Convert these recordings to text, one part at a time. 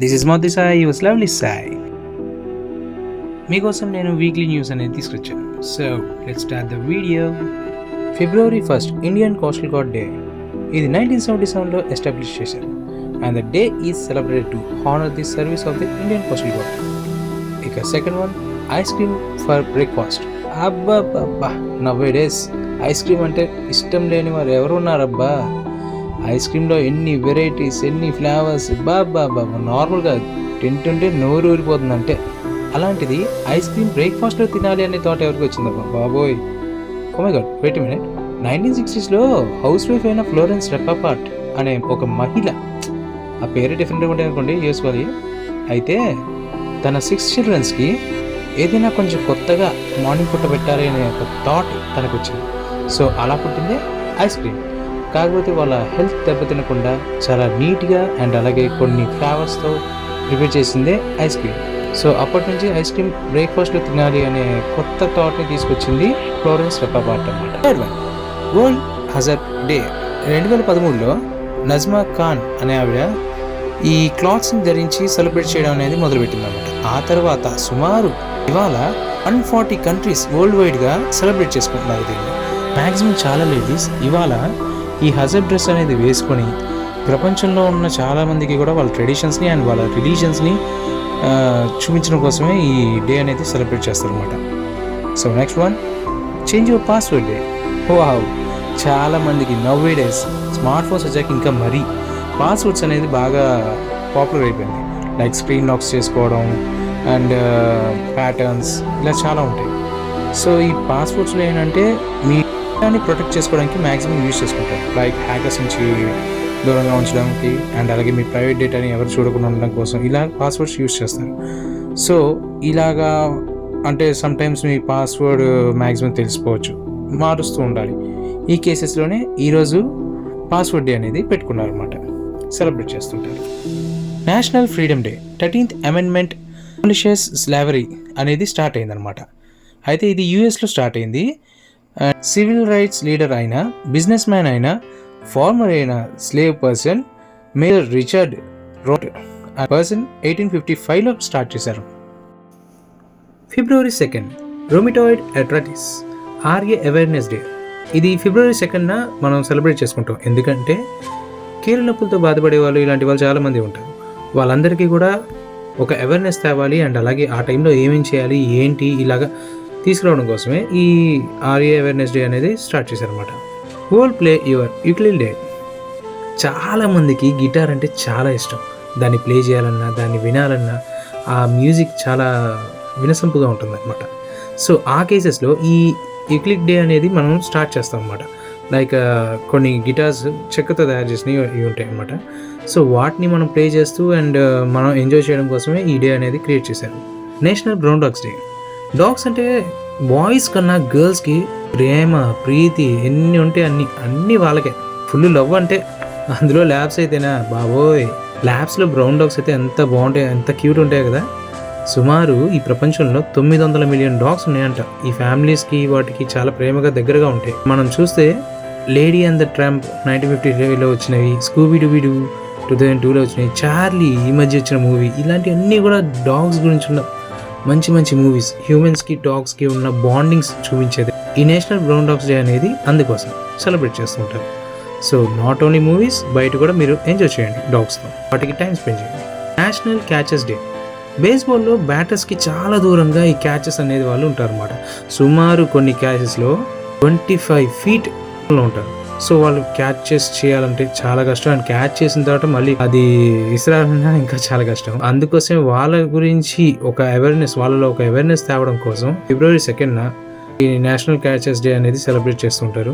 This is Moti Sai, yours lovely Sai. మీకోసం నేను weekly news అనేది తీసుకొచ్చాను. So let's start the video. February 1st Indian coastal guard day. ఇది 1977లో ఎస్టాబ్లిష్ చేశారు. And the day is celebrated to honour the service of the Indian coastal guard. ఇక second one, ice cream for breakfast. అబ్బా నవ్వే days ice cream అంటే ఇష్టం లేని వారు ఎవరు ఉన్నారబ్బా. ఐస్ క్రీమ్లో ఎన్ని వెరైటీస్, ఎన్ని ఫ్లేవర్స్, బాబా నార్మల్గా తింటుంటే నోరు ఊరిపోతుంది అంటే. అలాంటిది ఐస్ క్రీమ్ బ్రేక్ఫాస్ట్లో తినాలి అనే థాట్ ఎవరికి వచ్చిందబ్బా బాబోయ్. Oh my god, wait a minute. 1960sలో హౌస్ వైఫ్ అయిన ఫ్లోరెన్స్ రెప్పాపార్ట్ అనే ఒక మహిళ, ఆ పేరు డిఫరెంట్గా ఉంటాయి అనుకోండి, యూఎస్ వాళ్ళి, అయితే తన 6 చిల్డ్రన్స్కి ఏదైనా కొంచెం కొత్తగా మార్నింగ్ పుట్ట పెట్టాలి అనే ఒక థాట్ తనకు వచ్చింది. సో అలా పుట్టిందే ఐస్ క్రీమ్. కాకపోతే వాళ్ళ హెల్త్ దెబ్బతినకుండా చాలా నీట్గా అండ్ అలాగే కొన్ని ఫ్లేవర్స్తో ప్రిపేర్ చేసిందే ఐస్ క్రీమ్. సో అప్పటి నుంచి ఐస్ క్రీమ్ బ్రేక్ఫాస్ట్లో తినాలి అనే కొత్త థాట్ని తీసుకొచ్చింది ఫ్లోరెన్స్ రెప్పాపార్ట్ అన్నమాట. వరల్డ్ హజార్డ్ డే. 2013లో నజ్మా ఖాన్ అనే ఆవిడ ఈ క్లాత్స్ని ధరించి సెలబ్రేట్ చేయడం అనేది మొదలుపెట్టింది అనమాట. ఆ తర్వాత సుమారు ఇవాళ 140 కంట్రీస్ వరల్డ్ వైడ్గా సెలబ్రేట్ చేసుకుంటున్నారు దీన్ని. మ్యాక్సిమం చాలా లేడీస్ ఇవాళ ఈ హజార్డ్ డ్రెస్ అనేది వేసుకొని ప్రపంచంలో ఉన్న చాలామందికి కూడా వాళ్ళ ట్రెడిషన్స్ని అండ్ వాళ్ళ రిలీజన్స్ని చూపించడం కోసమే ఈ డే అనేది సెలబ్రేట్ చేస్తారనమాట. So next one, change your password day. Wow, చాలామందికి నవ్వే డేస్ స్మార్ట్ ఫోన్స్ వచ్చాక ఇంకా మరీ పాస్వర్డ్స్ అనేది బాగా పాపులర్ అయిపోయింది. లైక్ స్క్రీన్ లాక్స్ చేసుకోవడం అండ్ ప్యాటర్న్స్ ఇలా చాలా ఉంటాయి. సో ఈ పాస్వర్డ్స్లో ఏంటంటే మీ డేటాని ప్రొటెక్ట్ చేసుకోవడానికి మ్యాక్సిమం యూజ్ చేసుకుంటారు. లైక్ హ్యాకర్స్ నుంచి దూరంగా ఉంచడానికి అండ్ అలాగే మీ ప్రైవేట్ డేటాని ఎవరు చూడకుండా ఉండడం కోసం ఇలా పాస్వర్డ్స్ యూజ్ చేస్తారు. సో ఇలాగా అంటే సమ్టైమ్స్ మీ పాస్వర్డ్ మ్యాక్సిమం తెలిసిపోవచ్చు, మారుస్తూ ఉండాలి. ఈ కేసెస్లోనే ఈరోజు పాస్వర్డ్ డే అనేది పెట్టుకున్నారు అనమాట, సెలబ్రేట్ చేస్తుంటారు. National freedom day. 13th amendment abolishes slavery అనేది స్టార్ట్ అయిందనమాట. అయితే ఇది యూఎస్లో స్టార్ట్ అయింది. సివిల్ రైట్స్ లీడర్ అయిన, బిజినెస్ మ్యాన్ అయిన, ఫార్మర్ అయిన slave person Major Richard Wright ఆ పర్సన్ 1855లో స్టార్ట్ చేశారు. February 2nd rheumatoid arthritis RA awareness day. ఇది February 2nd మనం సెలబ్రేట్ చేసుకుంటాం. ఎందుకంటే కీళ్ళ నొప్పులతో బాధపడే వాళ్ళు, ఇలాంటి వాళ్ళు చాలామంది ఉంటారు. వాళ్ళందరికీ కూడా ఒక అవేర్నెస్ తేవాలి అండ్ అలాగే ఆ టైంలో ఏమేం చేయాలి ఏంటి ఇలాగా తీసుకురావడం కోసమే ఈ ఆర్ఏ అవేర్నెస్ డే అనేది స్టార్ట్ చేశారనమాట. World play your ukulele day. చాలామందికి గిటార్ అంటే చాలా ఇష్టం. దాన్ని ప్లే చేయాలన్నా, దాన్ని వినాలన్నా ఆ మ్యూజిక్ చాలా వినసొంపుగా ఉంటుంది అనమాట. సో ఆ కేసెస్లో ఈ యూక్లిల్ డే అనేది మనం స్టార్ట్ చేస్తాం అనమాట. లైక్ కొన్ని గిటార్స్ చెక్కతో తయారు చేసినవి ఇవి ఉంటాయి అనమాట. సో వాటిని మనం ప్లే చేస్తూ అండ్ మనం ఎంజాయ్ చేయడం కోసమే ఈ డే అనేది క్రియేట్ చేశారు. National ground dogs day. Dogs అంటే బాయ్స్ కన్నా గర్ల్స్కి ప్రేమ, ప్రీతి ఎన్ని ఉంటే అన్నీ వాళ్ళకే. ఫుల్ లవ్ అంటే అందులో ల్యాబ్స్ అయితేనా బాబోయ్. ల్యాబ్స్లో బ్రౌన్ డాగ్స్ అయితే ఎంత బాగుంటాయి, ఎంత క్యూట్ ఉంటాయి కదా. సుమారు ఈ ప్రపంచంలో 900 మిలియన్ డాగ్స్ ఉన్నాయంట. ఈ ఫ్యామిలీస్కి వాటికి చాలా ప్రేమగా దగ్గరగా ఉంటాయి. మనం చూస్తే లేడీ అండ్ ద ట్రంప్ 1953లో వచ్చినవి, స్కూబీ డూబీ డూ 2002లో వచ్చినాయి, చార్లీ ఈ మధ్య వచ్చిన మూవీ, ఇలాంటివన్నీ కూడా డాగ్స్ గురించి ఉన్న మంచి మంచి మూవీస్. హ్యూమన్స్కి డాగ్స్కి ఉన్న బాండింగ్స్ చూపించేది ఈ నేషనల్ బ్రౌన్ డాగ్స్ డే అనేది. అందుకోసం సెలబ్రేట్ చేస్తుంటారు. సో నాట్ ఓన్లీ మూవీస్, బయట కూడా మీరు ఎంజాయ్ చేయండి డాగ్స్తో, వాటికి టైం స్పెండ్ చేయండి. National catchers day. బేస్బాల్లో బ్యాటర్స్కి చాలా దూరంగా ఈ క్యాచెస్ అనేది వాళ్ళు ఉంటారన్నమాట. సుమారు కొన్ని క్యాచెస్లో 25 feet ఉంటారు. సో వాళ్ళు క్యాచెస్ చేయాలంటే చాలా కష్టం. అండ్ క్యాచ్ చేసిన తర్వాత మళ్ళీ అది విసిరాలన్నా ఇంకా చాలా కష్టం. అందుకోసం వాళ్ళ గురించి వాళ్ళలో ఒక అవేర్నెస్ తేవడం కోసం February 2nd ఈ నేషనల్ క్యాచెస్ డే అనేది సెలబ్రేట్ చేస్తుంటారు.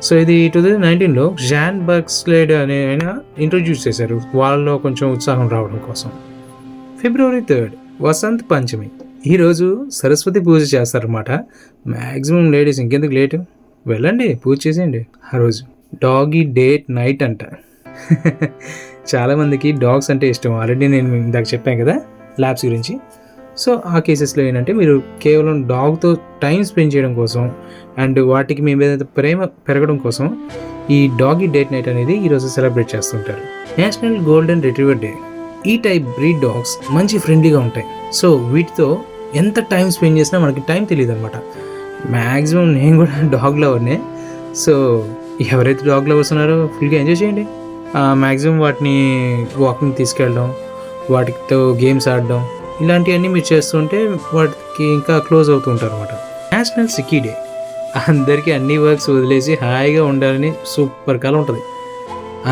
సో ఇది 2019లో జాన్ బర్క్స్లెడ్ అనే ఆయన ఇంట్రొడ్యూస్ చేశారు, వాళ్ళలో కొంచెం ఉత్సాహం రావడం కోసం. February 3rd వసంత్ పంచమి. ఈరోజు సరస్వతి పూజ చేస్తారన్నమాట. మ్యాక్సిమం లేడీస్ ఇంకెందుకు లేటు, వెళ్ళండి పూజ చేసేయండి ఆ రోజు. డాగీ డేట్ నైట్ అంట. చాలామందికి డాగ్స్ అంటే ఇష్టం. ఆల్రెడీ నేను ఇందాక చెప్పాను కదా ల్యాబ్స్ గురించి. సో ఆ కేసెస్లో ఏంటంటే మీరు కేవలం డాగ్తో టైం స్పెండ్ చేయడం కోసం అండ్ వాటికి మీ మీద ప్రేమ పెరగడం కోసం ఈ డాగీ డేట్ నైట్ అనేది ఈరోజు సెలబ్రేట్ చేస్తుంటారు. National golden retriever day. ఈ టైప్ బ్రీడ్ డాగ్స్ మంచి ఫ్రెండ్లీగా ఉంటాయి. సో వీటితో ఎంత టైం స్పెండ్ చేసినా మనకి టైం తెలియదు అనమాట. మ్యాక్సిమం నేను కూడా డాగ్ లవర్నే. సో ఎవరైతే డాగ్ లవర్స్ ఉన్నారో ఫుల్గా ఎంజాయ్ చేయండి. మ్యాక్సిమం వాటిని వాకింగ్ తీసుకెళ్ళడం, వాటితో గేమ్స్ ఆడడం, ఇలాంటివన్నీ మీరు చేస్తుంటే వాటికి ఇంకా క్లోజ్ అవుతూ ఉంటారు అనమాట. National sickie day. అందరికీ అన్ని వర్క్స్ వదిలేసి హాయిగా ఉండాలని సూపర్ కాలం ఉంటుంది.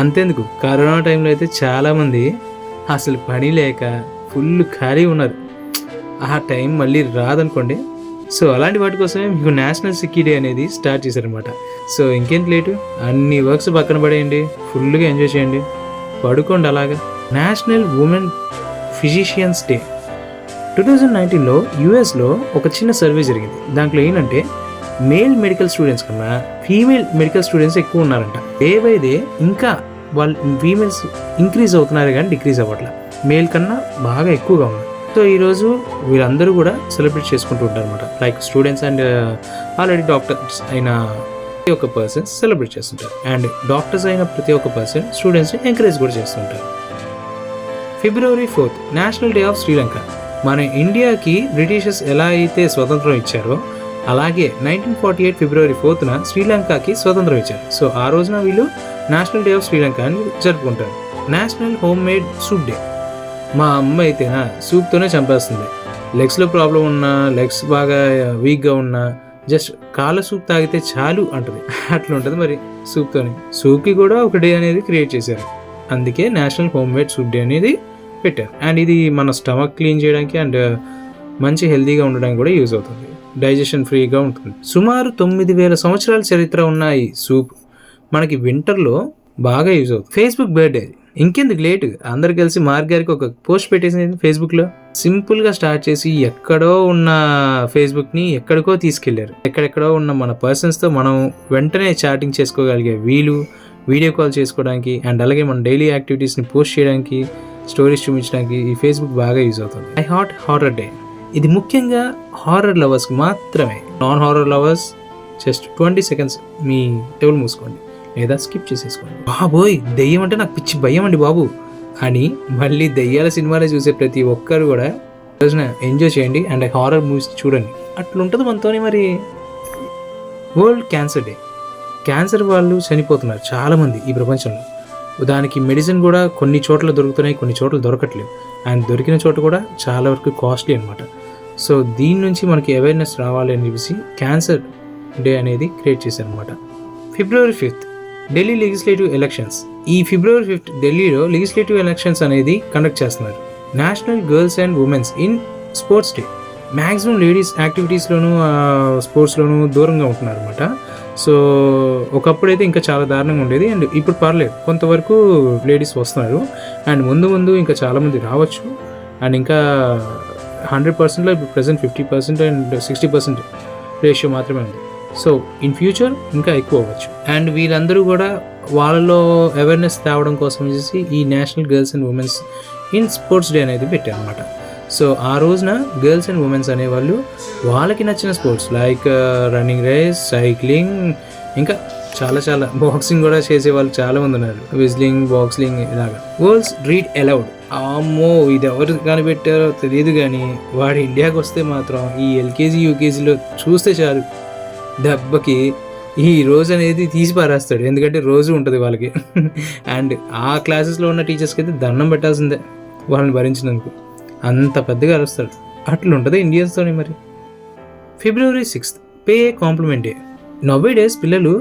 అంతేందుకు కరోనా టైంలో అయితే చాలామంది అసలు పని లేక ఫుల్ ఖాళీ ఉన్నారు. ఆ టైం మళ్ళీ రాదనుకోండి. సో అలాంటి వాటి కోసమే మీకు నేషనల్ సిక్కీ డే అనేది స్టార్ట్ చేశారనమాట. సో ఇంకేంటి లేటు, అన్ని వర్క్స్ పక్కన పడేయండి, ఫుల్గా ఎంజాయ్ చేయండి, పడుకోండి అలాగా. National women physicians day. 2019లో యూఎస్లో ఒక చిన్న సర్వే జరిగింది. దాంట్లో ఏంటంటే మేల్ మెడికల్ స్టూడెంట్స్ కన్నా ఫీమేల్ మెడికల్ స్టూడెంట్స్ ఎక్కువ ఉన్నారంట. డే బై డే ఇంకా వాళ్ళు ఫీమేల్స్ ఇంక్రీజ్ అవుతున్నారు కానీ డిక్రీజ్ అవ్వట్లేదు. మేల్ కన్నా బాగా ఎక్కువగా ఉన్నారు. సో ఈరోజు వీళ్ళందరూ కూడా సెలబ్రేట్ చేసుకుంటూ ఉంటారు అనమాట. Like students and already doctors అయిన ప్రతి ఒక్క పర్సన్ సెలబ్రేట్ చేస్తుంటారు. అండ్ డాక్టర్స్ అయిన ప్రతి ఒక్క పర్సన్ స్టూడెంట్స్ని ఎంకరేజ్ కూడా చేస్తుంటారు. February 4th national day of Sri Lanka. మన ఇండియాకి బ్రిటిషర్స్ ఎలా అయితే స్వతంత్రం ఇచ్చారో అలాగే 1948 February 4th శ్రీలంకకి స్వతంత్రం ఇచ్చారు. సో ఆ రోజున వీళ్ళు నేషనల్ డే ఆఫ్ శ్రీలంక అని జరుపుకుంటారు. National home made soup day. మా అమ్మ అయితేనా సూప్తోనే చంపేస్తుంది. లెగ్స్లో ప్రాబ్లం ఉన్నా, లెగ్స్ బాగా వీక్గా ఉన్నా జస్ట్ కాళ్ళ సూప్ తాగితే చాలు అంటుంది. అట్లా ఉంటుంది మరి సూప్తోనే. సూప్కి కూడా ఒక డే అనేది క్రియేట్ చేశారు. అందుకే national home made soup day అనేది పెట్టారు. అండ్ ఇది మన స్టమక్ క్లీన్ చేయడానికి అండ్ మంచి హెల్తీగా ఉండడానికి కూడా యూజ్ అవుతుంది. డైజెషన్ ఫ్రీగా ఉంటుంది. సుమారు 9,000 సంవత్సరాల చరిత్ర ఉన్న ఈ సూప్ మనకి వింటర్లో బాగా యూజ్ అవుతుంది. Facebook birthday. ఇంకెందుకు లేట్, అందరు కలిసి మార్క్ గారికి ఒక పోస్ట్ పెట్టేసింది ఫేస్బుక్లో. సింపుల్గా స్టార్ట్ చేసి ఎక్కడో ఉన్న ఫేస్బుక్ని ఎక్కడికో తీసుకెళ్లారు. ఎక్కడెక్కడో ఉన్న మన పర్సన్స్తో మనం వెంటనే చాటింగ్ చేసుకోగలిగే వీలు, వీడియో కాల్ చేసుకోవడానికి అండ్ అలాగే మన డైలీ యాక్టివిటీస్ని పోస్ట్ చేయడానికి, స్టోరీస్ చూపించడానికి ఈ ఫేస్బుక్ బాగా యూజ్ అవుతుంది. I hot horror day. ఇది ముఖ్యంగా హారర్ లవర్స్కి మాత్రమే. Non horror lovers just 20 seconds మీ టేబుల్ మూసుకోండి లేదా స్కిప్ చేసేసుకోండి. బాబోయ్ దెయ్యం అంటే నాకు పిచ్చి భయం అండి బాబు అని మళ్ళీ దెయ్యాల సినిమాలో చూసే ప్రతి ఒక్కరు కూడా రోజున ఎంజాయ్ చేయండి అండ్ హారర్ మూవీస్ చూడండి. అట్లుంటుంది మనతోని. మరి వరల్డ్ క్యాన్సర్ డే. క్యాన్సర్ వాళ్ళు చనిపోతున్నారు చాలామంది ఈ ప్రపంచంలో. దానికి మెడిసిన్ కూడా కొన్ని చోట్ల దొరుకుతున్నాయి, కొన్ని చోట్ల దొరకట్లేదు. అండ్ దొరికిన చోట కూడా చాలా వరకు కాస్ట్లీ అనమాట. సో దీని నుంచి మనకి అవేర్నెస్ రావాలి అని చెప్పేసి క్యాన్సర్ డే అనేది క్రియేట్ చేశారనమాట. February 5th Delhi legislative elections. ఈ February 5th ఢిల్లీలో లెజిస్లేటివ్ ఎలక్షన్స్ అనేది కండక్ట్ చేస్తున్నారు. National girls and women's in sports day. Maximum ladies యాక్టివిటీస్లోనూ స్పోర్ట్స్లోనూ దూరంగా ఉంటున్నారు అనమాట. సో ఒకప్పుడైతే ఇంకా చాలా దారుణంగా ఉండేది. అండ్ ఇప్పుడు పర్లేదు, కొంతవరకు లేడీస్ వస్తున్నారు. అండ్ ముందు ఇంకా చాలామంది రావచ్చు. అండ్ ఇంకా 100%లో ఇప్పుడు ప్రజెంట్ 50% అండ్ 60% రేషియో మాత్రమే ఉంది. సో ఇన్ ఫ్యూచర్ ఇంకా ఎక్కువ అవ్వచ్చు. అండ్ వీళ్ళందరూ కూడా వాళ్ళలో అవేర్నెస్ తేవడం కోసం చేసి ఈ national girls and women's in sports day అనేది పెట్టారు అనమాట. సో ఆ రోజున గర్ల్స్ అండ్ ఉమెన్స్ అనేవాళ్ళు వాళ్ళకి నచ్చిన sports like running race, cycling, ఇంకా చాలా బాక్సింగ్ కూడా చేసేవాళ్ళు చాలామంది ఉన్నారు. విజ్లింగ్, బాక్సింగ్ ఇలాగా. Girls read aloud. అమ్మో ఇది ఎవరు కనిపెట్టారో తెలియదు కానీ వాడు ఇండియాకి వస్తే మాత్రం ఈ ఎల్కేజీ యూకేజీలో చూస్తే చాలు దెబ్బకి ఈ రోజు అనేది తీసి పారేస్తాడు. ఎందుకంటే రోజు ఉంటుంది వాళ్ళకి. అండ్ ఆ క్లాసెస్లో ఉన్న టీచర్స్కి అయితే దండం పెట్టాల్సిందే వాళ్ళని భరించినందుకు. అంత పెద్దగా అరుస్తాడు. అట్లుంటుంది ఇండియన్స్తోనే మరి. February 6th pay compliment day. నవ్వే డేస్ పిల్లలు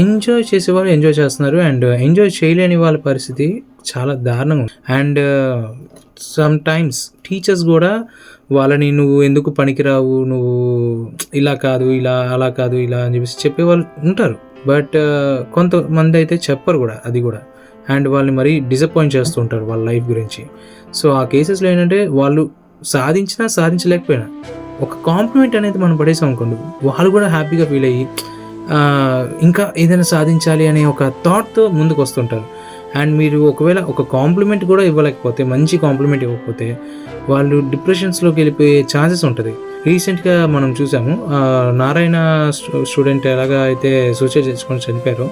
ఎంజాయ్ చేసేవాళ్ళు ఎంజాయ్ చేస్తున్నారు. అండ్ ఎంజాయ్ చేయలేని వాళ్ళ పరిస్థితి చాలా దారుణంగా ఉంది. అండ్ సమ్ టైమ్స్ టీచర్స్ కూడా వాళ్ళని నువ్వు ఎందుకు పనికిరావు, నువ్వు ఇలా కాదు, ఇలా అలా కాదు, ఇలా అని చెప్పేసి చెప్పేవాళ్ళు ఉంటారు. బట్ కొంతమంది అయితే చెప్పరు కూడా, అది కూడా. అండ్ వాళ్ళని మరీ డిసప్పాయింట్ చేస్తూ ఉంటారు వాళ్ళ లైఫ్ గురించి. సో ఆ కేసెస్లో ఏంటంటే వాళ్ళు సాధించినా సాధించలేకపోయినా ఒక కాంప్లిమెంట్ అనేది మనం పడేసాం అనుకోండి, వాళ్ళు కూడా హ్యాపీగా ఫీల్ అయ్యి ఇంకా ఏదైనా సాధించాలి అనే ఒక థాట్తో ముందుకు వస్తుంటారు. అండ్ మీరు ఒకవేళ ఒక కాంప్లిమెంట్ కూడా ఇవ్వలేకపోతే, మంచి కాంప్లిమెంట్ ఇవ్వకపోతే వాళ్ళు డిప్రెషన్స్లోకి వెళ్ళిపోయే ఛాన్సెస్ ఉంటుంది. రీసెంట్గా మనం చూసాము నారాయణ స్టూడెంట్ ఎలాగా అయితే సూసైడ్ చేసుకొని చనిపోయారో.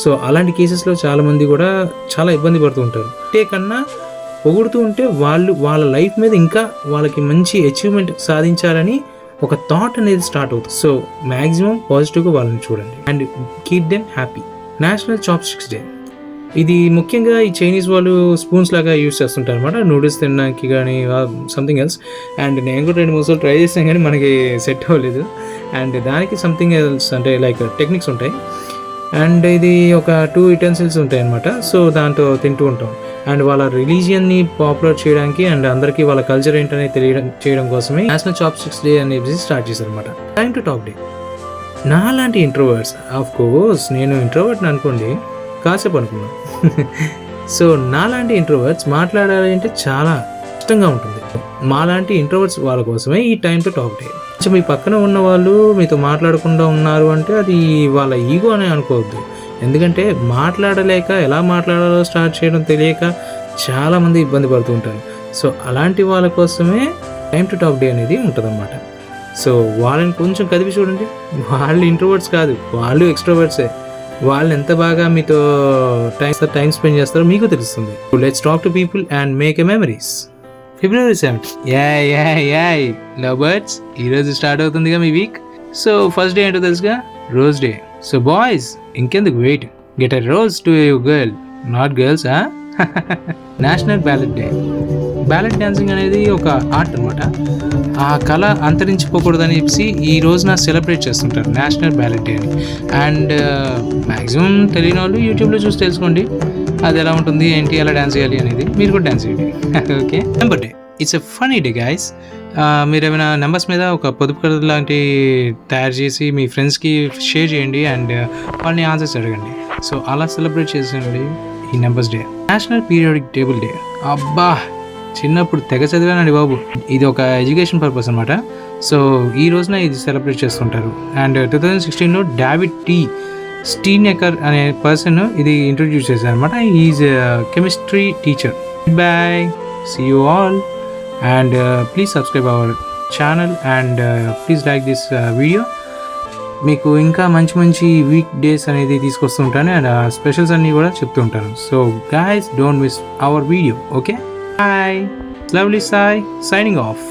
సో అలాంటి కేసెస్లో చాలామంది కూడా చాలా ఇబ్బంది పడుతూ ఉంటారు. కన్నా పొగుడుతూ ఉంటే వాళ్ళు వాళ్ళ లైఫ్ మీద ఇంకా వాళ్ళకి మంచి అచీవ్మెంట్ సాధించాలని ఒక థాట్ అనేది స్టార్ట్ అవుతుంది. సో మ్యాక్సిమం పాజిటివ్గా వాళ్ళని చూడండి and keep them happy. National chopsticks day, ఇది ముఖ్యంగా ఈ చైనీస్ వాళ్ళు స్పూన్స్ లాగా యూస్ చేస్తుంటారు అనమాట నూడిల్స్ తినడానికి కానీ సంథింగ్ ఎల్స్. అండ్ నేను కూడా 2-3 సార్లు ట్రై చేసాను కానీ మనకి సెట్ అవ్వలేదు. అండ్ దానికి సంథింగ్ ఎల్స్ అంటే లైక్ టెక్నిక్స్ ఉంటాయి. అండ్ ఇది ఒక 2 యుటెన్సిల్స్ ఉంటాయి అనమాట. సో దాంతో తింటూ ఉంటాం. అండ్ వాళ్ళ రిలీజియన్ని పాపులర్ చేయడానికి అండ్ అందరికీ వాళ్ళ కల్చర్ ఏంటనేది చేయడం కోసమే నేషనల్ చాప్ స్టిక్స్ డే అనేది స్టార్ట్ చేశారు అనమాట. టైమ్ టు టాక్ డే, నా లాంటి ఇంట్రోవర్ట్స్, ఆఫ్ కోర్స్ నేను ఇంట్రోవర్ట్ని అనుకోండి, కాసేపు అనుకున్నాను. సో నాలాంటి ఇంట్రోవర్ట్స్ మాట్లాడాలి అంటే చాలా కష్టంగా ఉంటుంది. మాలాంటి ఇంట్రోవర్ట్స్ వాళ్ళ కోసమే ఈ time to talk day. So మీ పక్కన ఉన్న వాళ్ళు మీతో మాట్లాడకుండా ఉన్నారు అంటే అది వాళ్ళ ఈగో అని అనుకోవద్దు. ఎందుకంటే మాట్లాడలేక ఎలా మాట్లాడాలో స్టార్ట్ చేయడం తెలియక చాలామంది ఇబ్బంది పడుతూ ఉంటారు. సో అలాంటి వాళ్ళ కోసమే టైమ్ టు టాక్ డే అనేది ఉంటుందన్నమాట. సో వాళ్ళని కొంచెం కదిపి చూడండి, వాళ్ళు ఇంట్రోవర్ట్స్ కాదు, వాళ్ళు ఎక్స్ట్రోవర్ట్సే. వాళ్ళు ఎంత బాగా మీతో టైం స్పెండ్ చేస్తారో మీకు తెలుస్తుంది. Let's talk to people and make a memories. February 7th, yay love birds, ఈరోజు స్టార్ట్ అవుతుందిగా మీ వీక్. సో ఫస్ట్ డే ఏంటో తెలుసుగా, రోజ్ డే. సో బాయ్స్ ఇంకెందుకు wait, get a rose to your girl, not girls. National ballet day. Ballet dancing అనేది ఒక art అనమాట. ఆ కళ అంతరించిపోకూడదని చెప్పి ఈ రోజున సెలబ్రేట్ చేస్తుంటారు నేషనల్ బ్యాలెట్ డే అని. అండ్ మ్యాక్సిమం తెలియని వాళ్ళు యూట్యూబ్లో చూసి తెలుసుకోండి అది ఎలా ఉంటుంది ఏంటి, ఎలా డాన్స్ చేయాలి అనేది. మీరు కూడా డాన్స్ చేయండి. Okay. Number day, it's a funny day guys. మీరు ఏమైనా నెంబర్స్ మీద ఒక పొదుపు కథ లాంటి తయారు చేసి మీ ఫ్రెండ్స్కి షేర్ చేయండి అండ్ వాళ్ళని ఆన్సర్స్ అడగండి. సో అలా సెలబ్రేట్ చేసేయండి ఈ numbers day. National periodic table day, అబ్బా చిన్నప్పుడు తెగ చదివానండి బాబు. ఇది ఒక ఎడ్యుకేషన్ పర్పస్ అనమాట. సో ఈ రోజున ఇది సెలబ్రేట్ చేస్తుంటారు. అండ్ 2016లో డేవిడ్ టీ స్టీనెకర్ అనే పర్సన్ ఇది ఇంట్రొడ్యూస్ చేశారు అనమాట. Is chemistry teacher. Bye, see you all and please subscribe our channel and please like this video. మీకు ఇంకా మంచి మంచి వీక్ డేస్ అనేది తీసుకొస్తుంటాను అండ్ స్పెషల్స్ అన్నీ కూడా చెప్తూ ఉంటాను. So guys, don't miss our video. Okay, bye. Lovely Sai signing off.